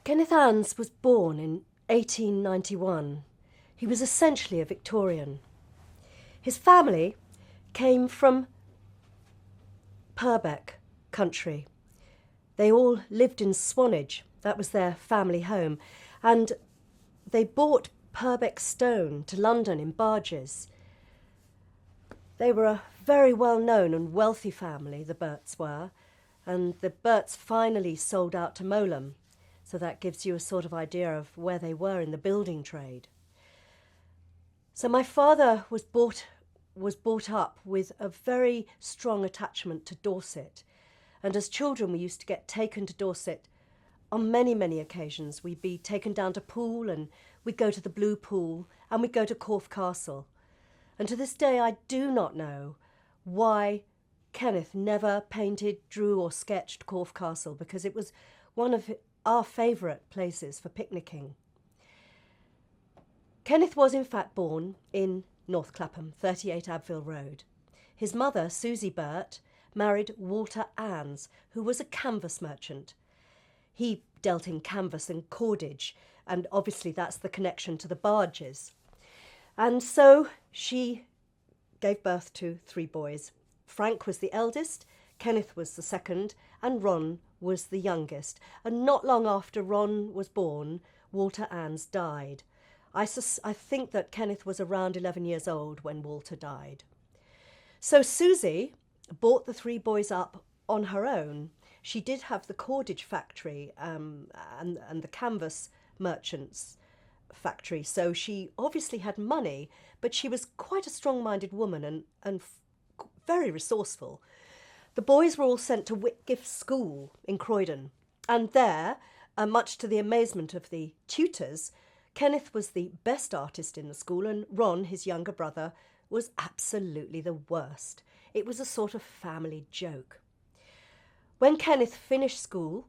Kenneth Anns was born in 1891. He was essentially a Victorian. His family came from Purbeck country. They all lived in Swanage. That was their family home. And they brought Purbeck stone to London in barges. They were a very well-known and wealthy family, the Burts were, and the Burts finally sold out to Moleham. So that gives you a sort of idea of where they were in the building trade. So my father was brought up with a very strong attachment to Dorset. And as children, we used to get taken to Dorset on many, many occasions. We'd be taken down to Poole, and we'd go to the Blue Pool, and we'd go to Corfe Castle. And to this day, I do not know why Kenneth never painted, drew or sketched Corfe Castle, because it was one of our favourite places for picnicking. Kenneth was in fact born in North Clapham, 38 Abbeville Road. His mother, Susie Burt, married Walter Anns, who was a canvas merchant. He dealt in canvas and cordage, and obviously that's the connection to the barges. And so she gave birth to 3 boys. Frank was the eldest, Kenneth was the second, and Ron was the youngest. And not long after Ron was born, Walter Anns died. I think that Kenneth was around 11 years old when Walter died. So Susie brought the 3 boys up on her own. She did have the cordage factory and the canvas merchants factory, so she obviously had money, but she was quite a strong-minded woman and very resourceful. The boys were all sent to Whitgift School in Croydon, and there, much to the amazement of the tutors, Kenneth was the best artist in the school, and Ron, his younger brother, was absolutely the worst. It was a sort of family joke. When Kenneth finished school,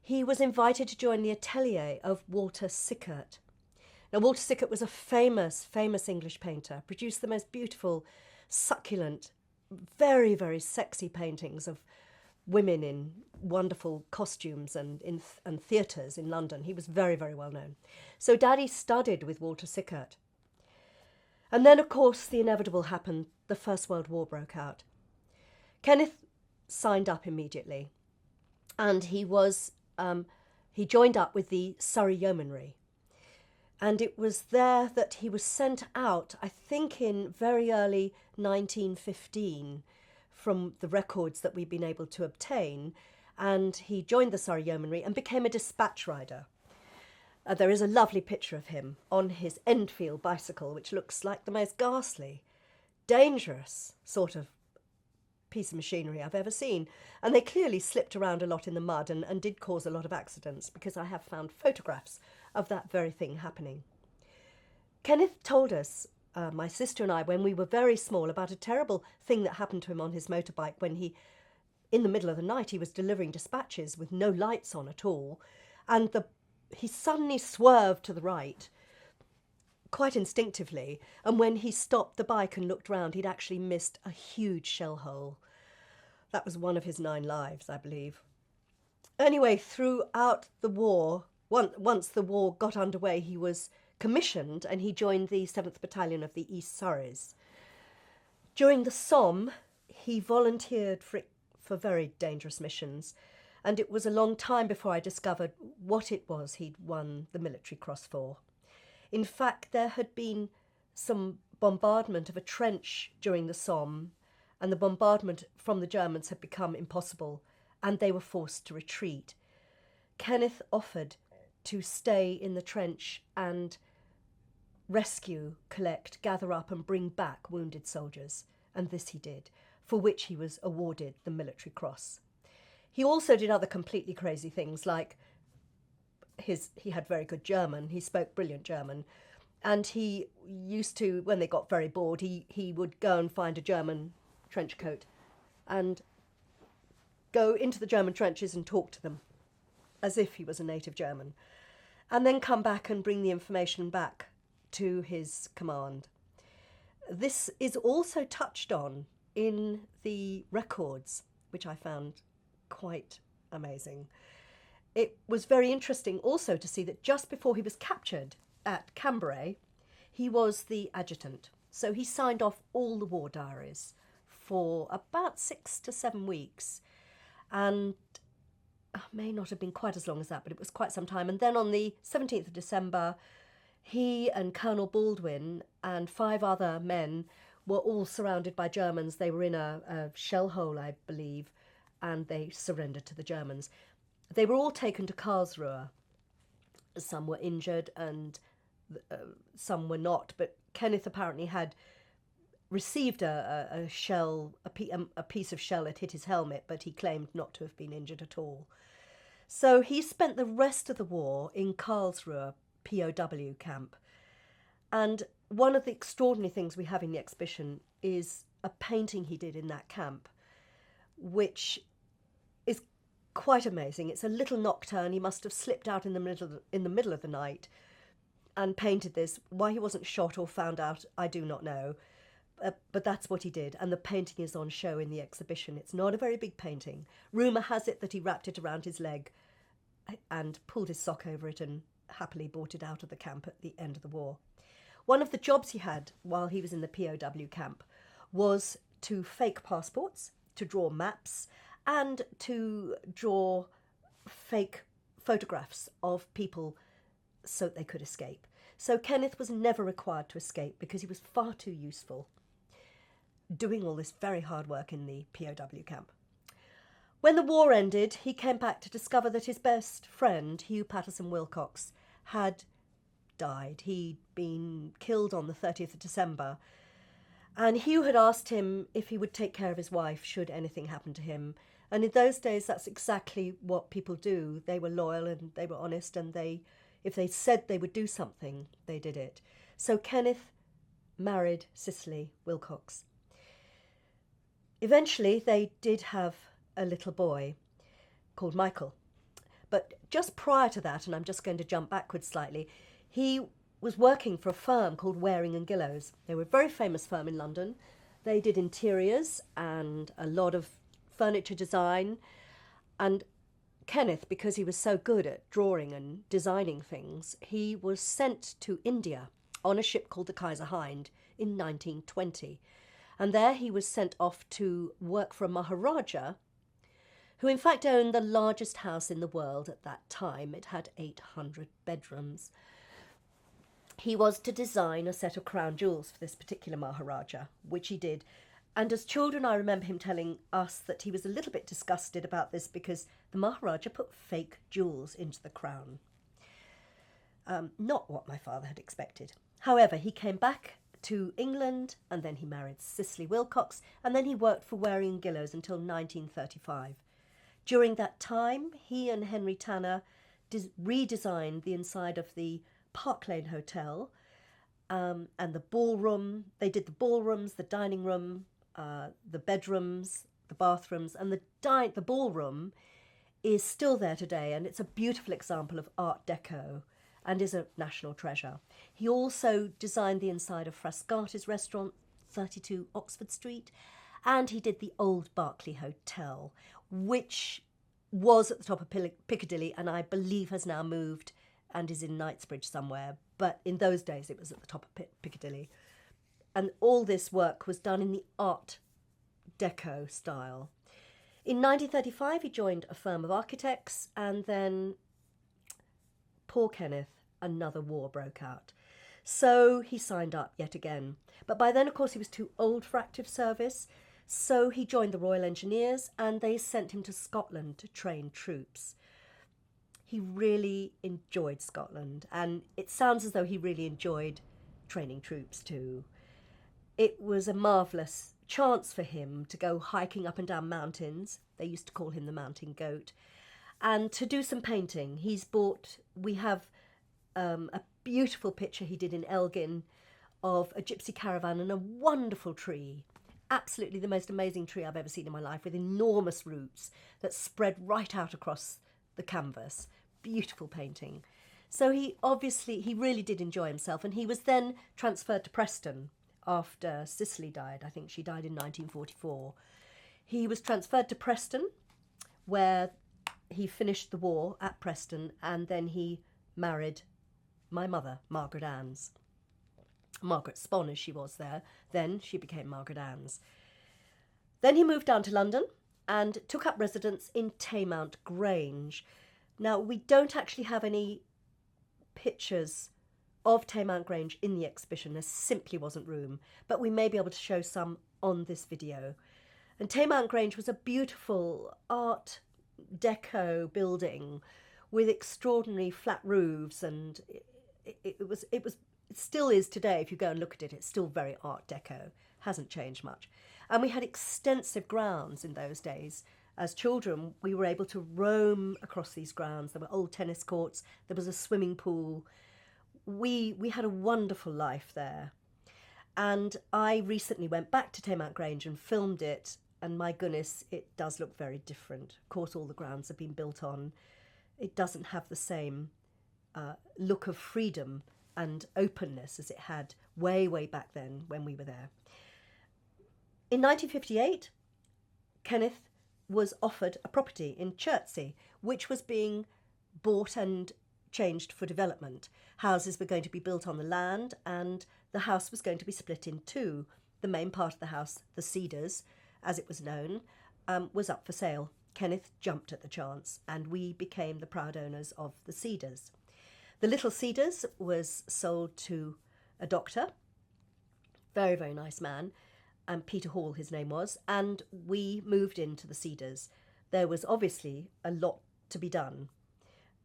he was invited to join the atelier of Walter Sickert. Now, Walter Sickert was a famous English painter, produced the most beautiful, succulent, very, very sexy paintings of women in wonderful costumes and theatres in London. He was very, very well known. So Daddy studied with Walter Sickert. And then, of course, the inevitable happened. The First World War broke out. Kenneth signed up immediately, and he joined up with the Surrey Yeomanry. And it was there that he was sent out, I think in very early 1915, from the records that we've been able to obtain, and he joined the Surrey Yeomanry and became a dispatch rider. There is a lovely picture of him on his Enfield bicycle, which looks like the most ghastly, dangerous sort of piece of machinery I've ever seen. And they clearly slipped around a lot in the mud and did cause a lot of accidents, because I have found photographs of that very thing happening. Kenneth told us, my sister and I, when we were very small, about a terrible thing that happened to him on his motorbike when in the middle of the night, he was delivering dispatches with no lights on at all, and he suddenly swerved to the right, quite instinctively, and when he stopped the bike and looked round, he'd actually missed a huge shell hole. That was one of his 9 lives, I believe. Anyway, throughout the war, once the war got underway, he was commissioned and he joined the 7th Battalion of the East Surreys. During the Somme, he volunteered for very dangerous missions, and it was a long time before I discovered what it was he'd won the Military Cross for. In fact, there had been some bombardment of a trench during the Somme, and the bombardment from the Germans had become impossible, and they were forced to retreat. Kenneth offered to stay in the trench and rescue, collect, gather up and bring back wounded soldiers, and this he did, for which he was awarded the Military Cross. He also did other completely crazy things, like he had very good German, he spoke brilliant German, and he used to, when they got very bored, he would go and find a German trench coat and go into the German trenches and talk to them as if he was a native German, and then come back and bring the information back to his command. This is also touched on in the records, which I found quite amazing. it was very interesting also to see that just before he was captured at Cambrai, he was the adjutant. So he signed off all the war diaries for about 6 to 7 weeks. And may not have been quite as long as that, but it was quite some time. And then on the 17th of December, he and Colonel Baldwin and 5 other men were all surrounded by Germans. They were in a shell hole, I believe, and they surrendered to the Germans. They were all taken to Karlsruhe. Some were injured and some were not, but Kenneth apparently had received a shell, a piece of shell had hit his helmet, but he claimed not to have been injured at all. So he spent the rest of the war in Karlsruhe POW camp. And one of the extraordinary things we have in the exhibition is a painting he did in that camp, which is quite amazing. It's a little nocturne. He must have slipped out in the middle of the night and painted this. Why he wasn't shot or found out, I do not know. But that's what he did, and the painting is on show in the exhibition. It's not a very big painting. Rumour has it that he wrapped it around his leg and pulled his sock over it and happily brought it out of the camp at the end of the war. One of the jobs he had while he was in the POW camp was to fake passports, to draw maps, and to draw fake photographs of people so that they could escape. So Kenneth was never required to escape because he was far too useful doing all this very hard work in the POW camp. When the war ended, he came back to discover that his best friend, Hugh Patterson Wilcox, had died. He'd been killed on the 30th of December. And Hugh had asked him if he would take care of his wife should anything happen to him. And in those days, that's exactly what people do. They were loyal and they were honest, and if they said they would do something, they did it. So Kenneth married Cicely Wilcox. Eventually, they did have a little boy called Michael. But just prior to that, and I'm just going to jump backwards slightly, he was working for a firm called Waring and Gillows. They were a very famous firm in London. They did interiors and a lot of furniture design. And Kenneth, because he was so good at drawing and designing things, he was sent to India on a ship called the Kaiser Hind in 1920. And there he was sent off to work for a Maharaja, who in fact owned the largest house in the world at that time. It had 800 bedrooms. He was to design a set of crown jewels for this particular Maharaja, which he did. And as children, I remember him telling us that he was a little bit disgusted about this because the Maharaja put fake jewels into the crown. Not what my father had expected. However, he came back to England, and then he married Cicely Wilcox, and then he worked for Waring and Gillows until 1935. During that time, he and Henry Tanner redesigned the inside of the Park Lane Hotel and the ballroom. They did the ballrooms, the dining room, the bedrooms, the bathrooms, and the ballroom is still there today, and it's a beautiful example of Art Deco and is a national treasure. He also designed the inside of Frascati's restaurant, 32 Oxford Street, and he did the old Berkeley Hotel, which was at the top of Piccadilly and I believe has now moved and is in Knightsbridge somewhere, but in those days it was at the top of Piccadilly. And all this work was done in the Art Deco style. In 1935 he joined a firm of architects, and then poor Kenneth, another war broke out. So he signed up yet again. But by then, of course, he was too old for active service, so he joined the Royal Engineers and they sent him to Scotland to train troops. He really enjoyed Scotland, and it sounds as though he really enjoyed training troops too. It was a marvellous chance for him to go hiking up and down mountains. They used to call him the Mountain Goat. And to do some painting. We have a beautiful picture he did in Elgin of a gypsy caravan and a wonderful tree. Absolutely the most amazing tree I've ever seen in my life, with enormous roots that spread right out across the canvas. Beautiful painting. So he really did enjoy himself, and he was then transferred to Preston after Cicely died. I think she died in 1944. He was transferred to Preston, where he finished the war at Preston, and then he married my mother, Margaret Anns. Margaret Spon, as she was there. Then she became Margaret Anns. Then he moved down to London and took up residence in Taymount Grange. Now, we don't actually have any pictures of Taymount Grange in the exhibition. There simply wasn't room, but we may be able to show some on this video. And Taymount Grange was a beautiful Art Deco building with extraordinary flat roofs, and it still is today. If you go and look at it, it's still very Art Deco, hasn't changed much. And we had extensive grounds in those days. As children, we were able to roam across these grounds. There were old tennis courts, there was a swimming pool. We had a wonderful life there. And I recently went back to Taymount Grange and filmed it, and my goodness, it does look very different. Of course, all the grounds have been built on. It doesn't have the same look of freedom and openness as it had way, way back then when we were there. In 1958, Kenneth was offered a property in Chertsey, which was being bought and changed for development. Houses were going to be built on the land, and the house was going to be split in two. The main part of the house, the Cedars, as it was known, was up for sale. Kenneth jumped at the chance, and we became the proud owners of the Cedars. The Little Cedars was sold to a doctor, very, very nice man, and Peter Hall his name was, and we moved into the Cedars. There was obviously a lot to be done,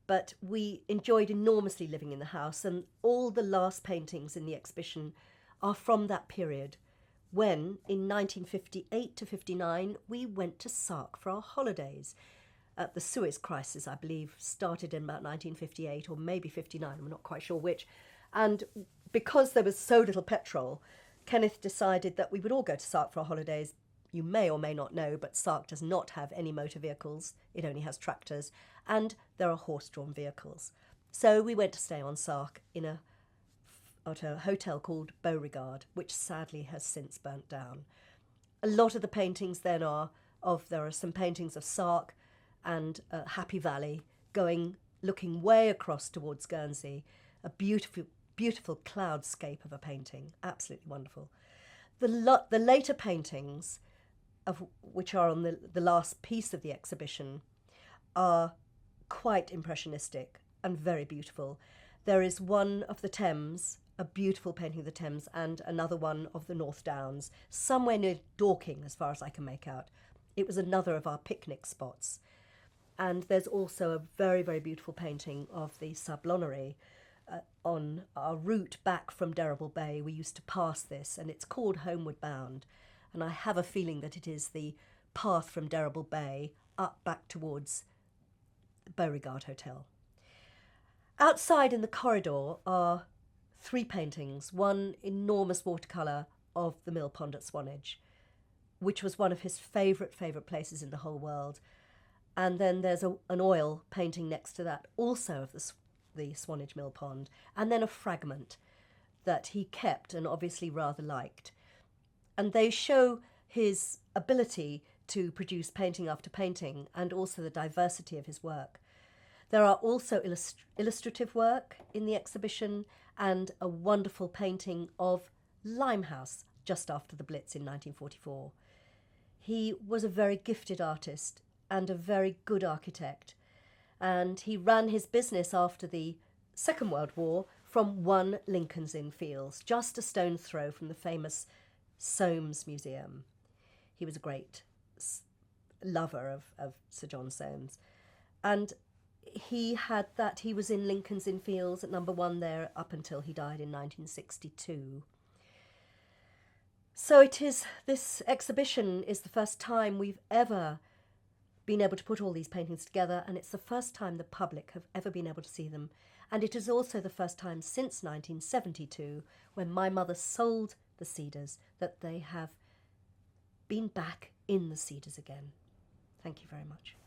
but we enjoyed enormously living in the house, and all the last paintings in the exhibition are from that period, when in 1958 to 59 we went to Sark for our holidays. The Suez crisis, I believe, started in about 1958 or maybe 59, I'm not quite sure which. And because there was so little petrol, Kenneth decided that we would all go to Sark for our holidays. You may or may not know, but Sark does not have any motor vehicles. It only has tractors, and there are horse-drawn vehicles. So we went to stay on Sark at a hotel called Beauregard, which sadly has since burnt down. A lot of the paintings then there are some paintings of Sark and Happy Valley looking way across towards Guernsey, a beautiful, beautiful cloudscape of a painting, absolutely wonderful. The later paintings, of which are on the last piece of the exhibition, are quite impressionistic and very beautiful. There is one of the Thames, a beautiful painting of the Thames, and another one of the North Downs, somewhere near Dorking, as far as I can make out. It was another of our picnic spots. And there's also a very, very beautiful painting of the Sablonnery. On our route back from Derribble Bay, we used to pass this, and it's called Homeward Bound. And I have a feeling that it is the path from Derribble Bay up back towards the Beauregard Hotel. Outside in the corridor are three paintings, one enormous watercolour of the mill pond at Swanage, which was one of his favourite places in the whole world. And then there's an oil painting next to that, also of the Swanage mill pond, and then a fragment that he kept and obviously rather liked. And they show his ability to produce painting after painting, and also the diversity of his work. There are also illustrative work in the exhibition, and a wonderful painting of Limehouse just after the Blitz in 1944. He was a very gifted artist and a very good architect, and he ran his business after the Second World War from 1 Lincoln's Inn Fields, just a stone's throw from the famous Soames Museum. He was a great lover of Sir John Soames, and he was in Lincoln's Inn Fields at number 1 there up until he died in 1962. So this exhibition is the first time we've ever been able to put all these paintings together, and it's the first time the public have ever been able to see them. And it is also the first time since 1972, when my mother sold the Cedars, that they have been back in the Cedars again. Thank you very much.